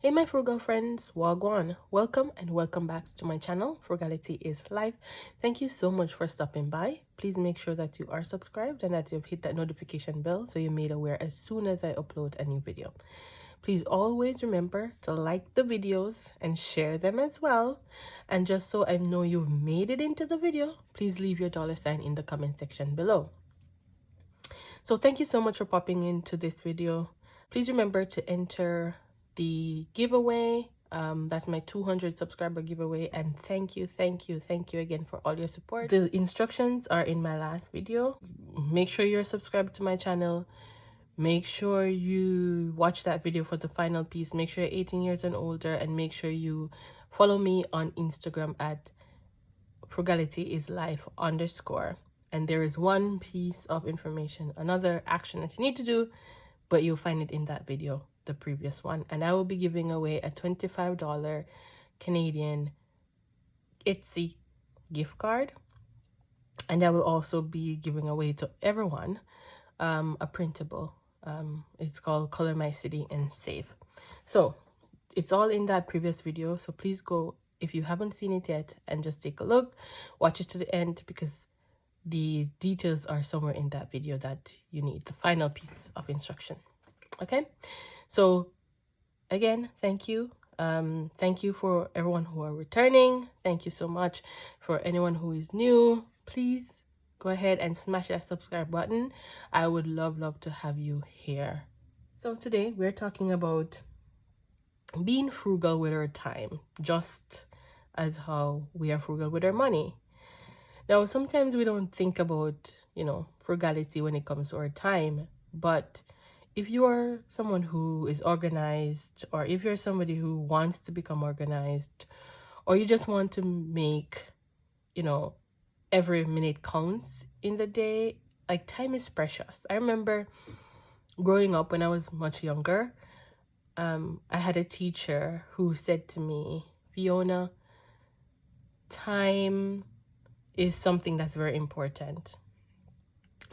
Hey my frugal friends, wagwan. Welcome and welcome back to my channel. Frugality is life. Thank you so much for stopping by. Please make sure that you are subscribed and that you've hit that notification bell so you're made aware as soon as I upload a new video. Please always remember to like the videos and share them as well. And just so I know you've made it into the video, please leave your $sign in the comment section below. So thank you so much for popping into this video. Please remember to enter the giveaway. That's my 200 subscriber giveaway, and thank you again for all your support. The instructions are in my last video. Make sure you're subscribed to my channel. Make sure you watch that video for the final piece. Make sure you're 18 years and older, and make sure you follow me on Instagram at frugalityislife_. And there is one piece of information, another action that you need to do, but you'll find it in that video, the previous one. And I will be giving away a $25 Canadian Etsy gift card. And I will also be giving away to everyone a printable. It's called Color My City and Save. So it's all in that previous video. So please go, if you haven't seen it yet, and just take a look, watch it to the end, because the details are somewhere in that video that you need, the final piece of instruction. Okay, so again, thank you. Thank you for everyone who are returning. Thank you so much. For anyone who is new, please go ahead and smash that subscribe button. I would love to have you here. So today we're talking about being frugal with our time, just as how we are frugal with our money. Now, sometimes we don't think about, frugality when it comes to our time, but if you are someone who is organized, or if you're somebody who wants to become organized, or you just want to make, every minute counts in the day, like, time is precious. I remember growing up when I was much younger, I had a teacher who said to me, Fiona, time is something that's very important.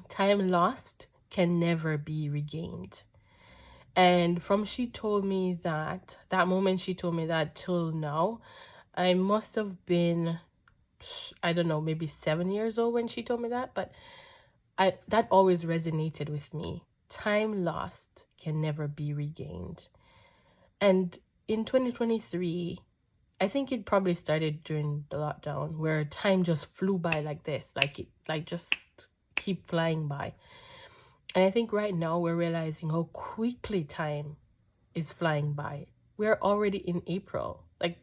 Time lost can never be regained. And from she told me that moment she told me that till now, I must have been, I don't know, maybe 7 years old when she told me that, but that always resonated with me. Time lost can never be regained. And in 2023, I think it probably started during the lockdown, where time just flew by like this, just keep flying by. And I think right now we're realizing how quickly time is flying by. We're already in April. Like,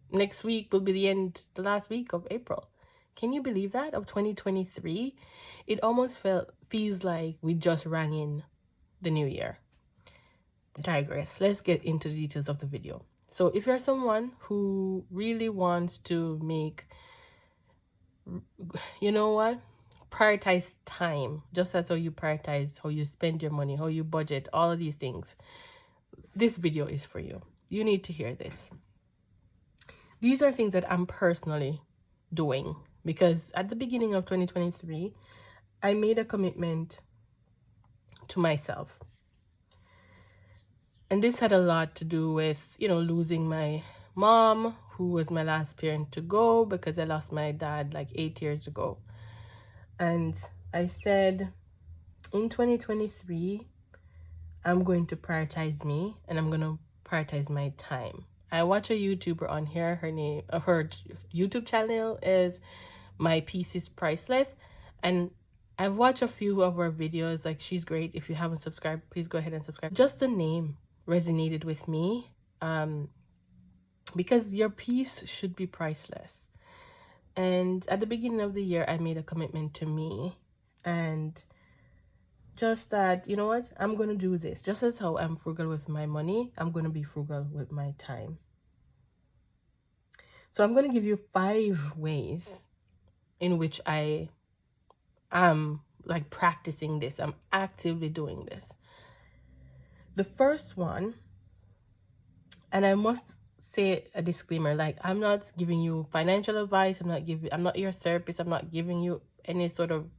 next week will be the last week of April. Can you believe that? Of 2023? It almost feels like we just rang in the new year. Digress. Let's get into the details of the video. So if you're someone who really wants to make, prioritize time, just as how you prioritize how you spend your money, how you budget, all of these things, this video is for you. You need to hear this. These are things that I'm personally doing, because at the beginning of 2023, I made a commitment to myself. And this had a lot to do with, losing my mom, who was my last parent to go, because I lost my dad like 8 years ago. And I said, in 2023, I'm going to prioritize me, and I'm going to prioritize my time. I watch a YouTuber on here. Her YouTube channel is My Piece is Priceless. And I've watched a few of her videos. Like, she's great. If you haven't subscribed, please go ahead and subscribe. Just the name resonated with me, because your piece should be priceless. And at the beginning of the year, I made a commitment to me, and just that, you know what, I'm going to do this. Just as how I'm frugal with my money, I'm going to be frugal with my time. So I'm going to give you 5 ways in which I am like practicing this. I'm actively doing this. The first one, and I must say a disclaimer, like, I'm not giving you financial advice. I'm not your therapist. I'm not giving you any sort of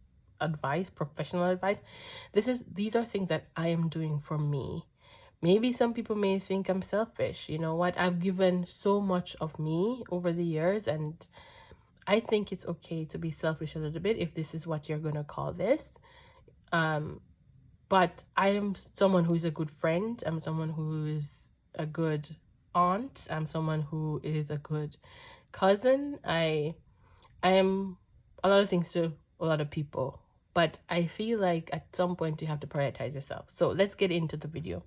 advice, professional advice. These are things that I am doing for me, maybe some people may think I'm selfish. You know what? I've given so much of me over the years, and I think it's okay to be selfish a little bit, if this is what you're going to call this. But I am someone who's a good friend. I'm someone who's a good aunt. I'm someone who is a good cousin. I am a lot of things to a lot of people. But I feel like at some point you have to prioritize yourself. So let's get into the video.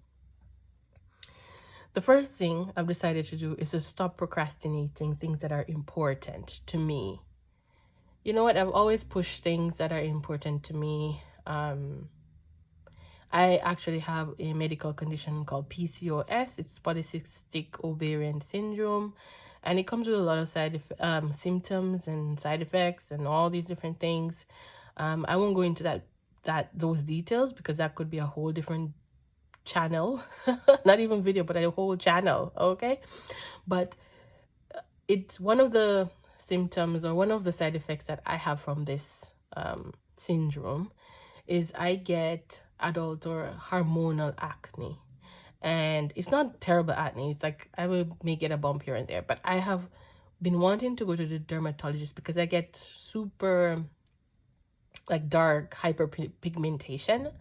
The first thing I've decided to do is to stop procrastinating things that are important to me. You know what? I've always pushed things that are important to me. I actually have a medical condition called PCOS. It's polycystic ovarian syndrome, and it comes with a lot of symptoms and side effects and all these different things. I won't go into those details, because that could be a whole different channel, not even video, but a whole channel. Okay, but it's one of the symptoms, or one of the side effects that I have from this syndrome, is I get adult or hormonal acne. And it's not terrible acne. It's like I may get a bump here and there, but I have been wanting to go to the dermatologist because I get super like dark hyperpigmentation.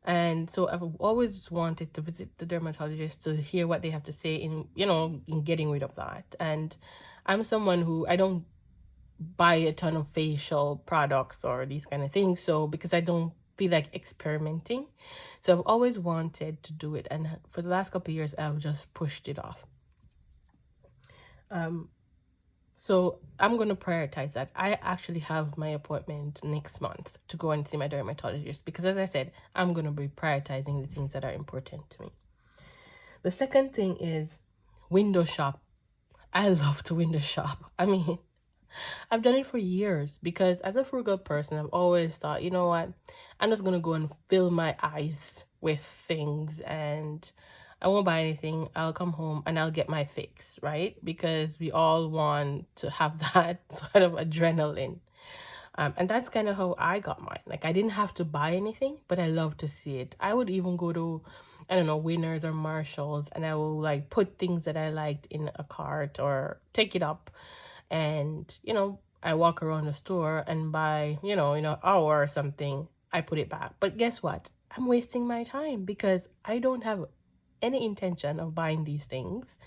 And so I've always wanted to visit the dermatologist to hear what they have to say in getting rid of that. And I'm someone who, I don't buy a ton of facial products or these kind of things, so because I don't feel like experimenting. So I've always wanted to do it, and for the last couple of years I've just pushed it off. So I'm going to prioritize that. I actually have my appointment next month to go and see my dermatologist, because as I said, I'm going to be prioritizing the things that are important to me. The second thing is window shop. I love to window shop. I mean, I've done it for years, because as a frugal person, I've always thought, you know what, I'm just going to go and fill my eyes with things, and I won't buy anything. I'll come home and I'll get my fix, right? Because we all want to have that sort of adrenaline. And that's kind of how I got mine. Like, I didn't have to buy anything, but I love to see it. I would even go to, I don't know, Winners or Marshalls, and I will like put things that I liked in a cart or take it up. And, I walk around the store, and by, in an hour or something, I put it back. But guess what? I'm wasting my time, because I don't have any intention of buying these things.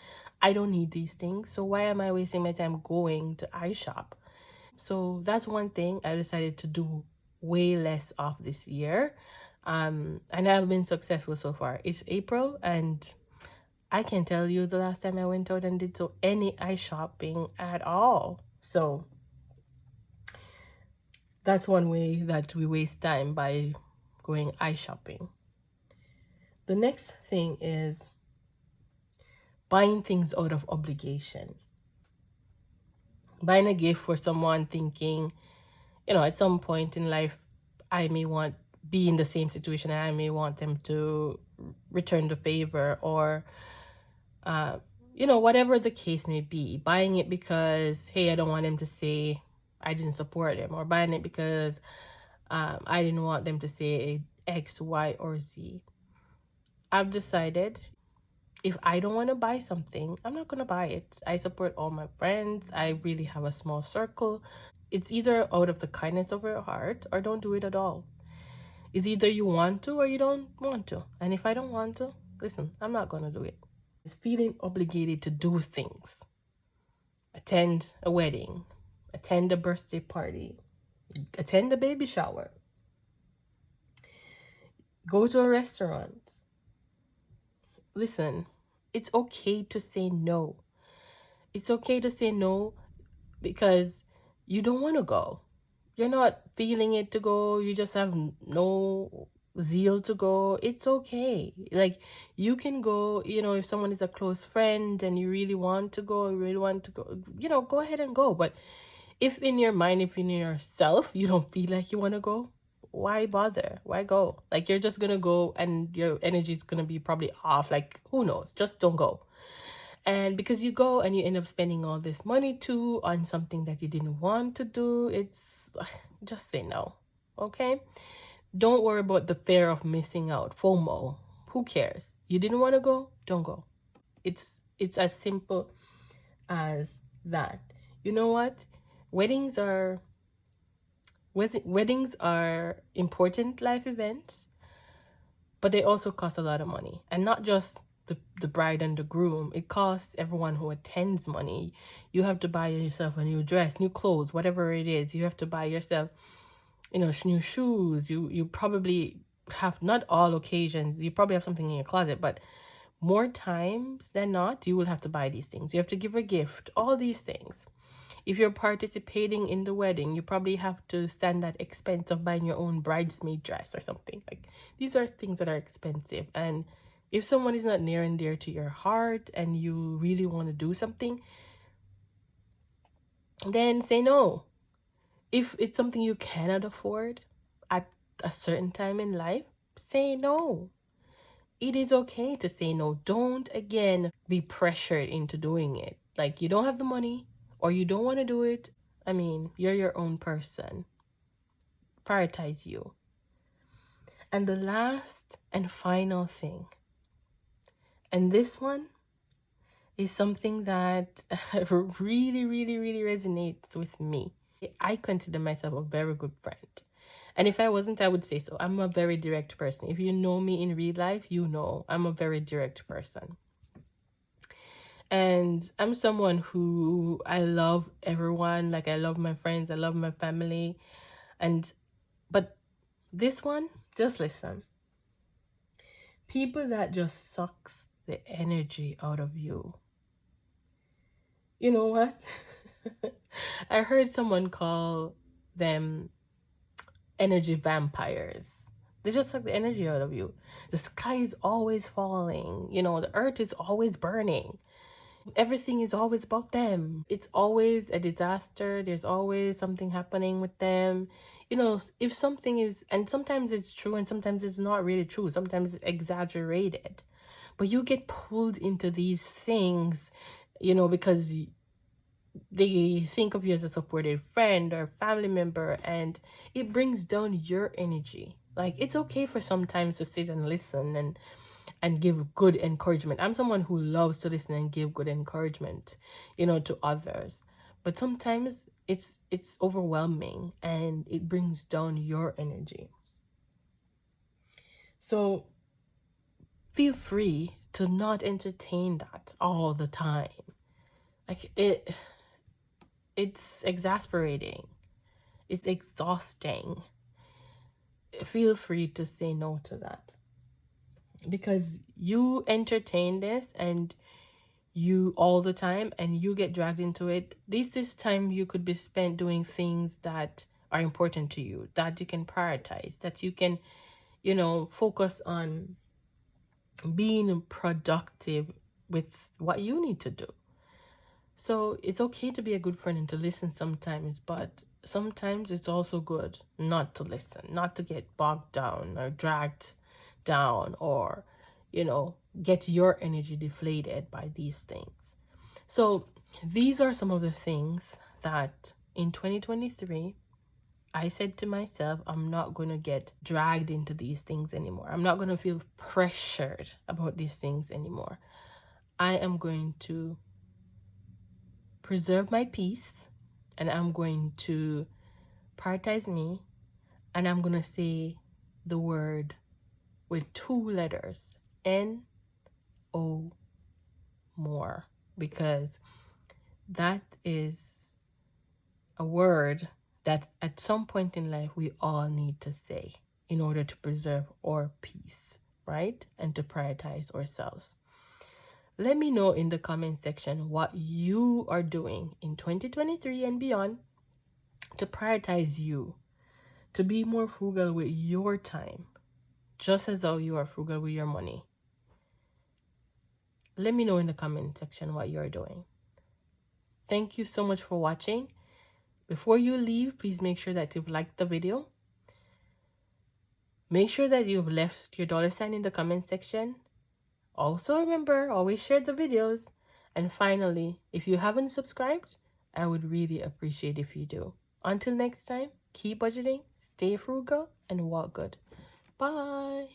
I don't need these things. So why am I wasting my time going to iShop? So that's one thing I decided to do way less of this year. And I've been successful so far. It's April, and I can't tell you the last time I went out and did any iShopping at all. So that's one way that we waste time, by going iShopping. The next thing is buying things out of obligation. Buying a gift for someone, thinking, at some point in life, I may be in the same situation, and I may want them to return the favor, or whatever the case may be. Buying it because, hey, I don't want them to say I didn't support them, or buying it because I didn't want them to say X, Y, or Z. I've decided, if I don't want to buy something, I'm not going to buy it. I support all my friends. I really have a small circle. It's either out of the kindness of your heart, or don't do it at all. It's either you want to or you don't want to. And if I don't want to, listen, I'm not going to do it. It's feeling obligated to do things. Attend a wedding, attend a birthday party, attend a baby shower, go to a restaurant. Listen, it's okay to say no. It's okay to say no, because you don't want to go. You're not feeling it to go. You just have no zeal to go. It's okay. Like, you can go, if someone is a close friend and you really want to go, go ahead and go. But if in your mind, if in yourself, you don't feel like you want to go, why bother? Why go? Like, you're just going to go, and your energy is going to be probably off. Like, who knows? Just don't go. And because you go and you end up spending all this money too on something that you didn't want to do, it's just say no. Okay? Don't worry about the fear of missing out, FOMO. who cares? You didn't want to go, don't go. It's as simple as that. You know what? Weddings are important life events, but they also cost a lot of money. And not just the bride and the groom. It costs everyone who attends money. You have to buy yourself a new dress, new clothes, whatever it is. You have to buy yourself, new shoes. You probably have, not all occasions, you probably have something in your closet, but more times than not, you will have to buy these things. You have to give a gift, all these things. If you're participating in the wedding, you probably have to stand that expense of buying your own bridesmaid dress or something. Like, these are things that are expensive. And if someone is not near and dear to your heart and you really want to do something, then say no. If it's something you cannot afford at a certain time in life, say no. It is okay to say no. Don't, again, be pressured into doing it. Like, you don't have the money or you don't want to do it. I mean, you're your own person. Prioritize you. And the last and final thing, and this one is something that really, really, really resonates with me. I consider myself a very good friend. And if I wasn't, I would say so. I'm a very direct person. If you know me in real life, you know I'm a very direct person. And I'm someone who, I love everyone. Like, I love my friends, I love my family. But this one, just listen. People that just sucks the energy out of you. You know what? I heard someone call them energy vampires. They just suck the energy out of you. The sky is always falling. The earth is always burning. Everything is always about them. It's always a disaster. There's always something happening with them. If something is, and sometimes it's true and sometimes it's not really true. Sometimes it's exaggerated. But you get pulled into these things, because they think of you as a supportive friend or family member, and it brings down your energy. Like, it's okay for sometimes to sit and listen and give good encouragement. I'm someone who loves to listen and give good encouragement, to others. But sometimes it's overwhelming and it brings down your energy. So feel free to not entertain that all the time. Like, it's exasperating. It's exhausting. Feel free to say no to that. Because you entertain this and you all the time and you get dragged into it. This time you could be spent doing things that are important to you, that you can prioritize, that you can, focus on being productive with what you need to do. So it's okay to be a good friend and to listen sometimes, but sometimes it's also good not to listen, not to get bogged down or dragged down or, get your energy deflated by these things. So these are some of the things that in 2023, I said to myself, I'm not going to get dragged into these things anymore. I'm not going to feel pressured about these things anymore. I am going to preserve my peace, and I'm going to prioritize me, and I'm going to say the word with 2 letters, N-O, more, because that is a word that at some point in life we all need to say in order to preserve our peace, right? And to prioritize ourselves. Let me know in the comment section what you are doing in 2023 and beyond to prioritize you, to be more frugal with your time, just as though you are frugal with your money. Let me know in the comment section what you're doing. Thank you so much for watching. Before you leave, please make sure that you've liked the video. Make sure that you've left your $ in the comment section. Also remember, always share the videos. And finally, if you haven't subscribed, I would really appreciate if you do. Until next time, keep budgeting, stay frugal, and walk good. Bye.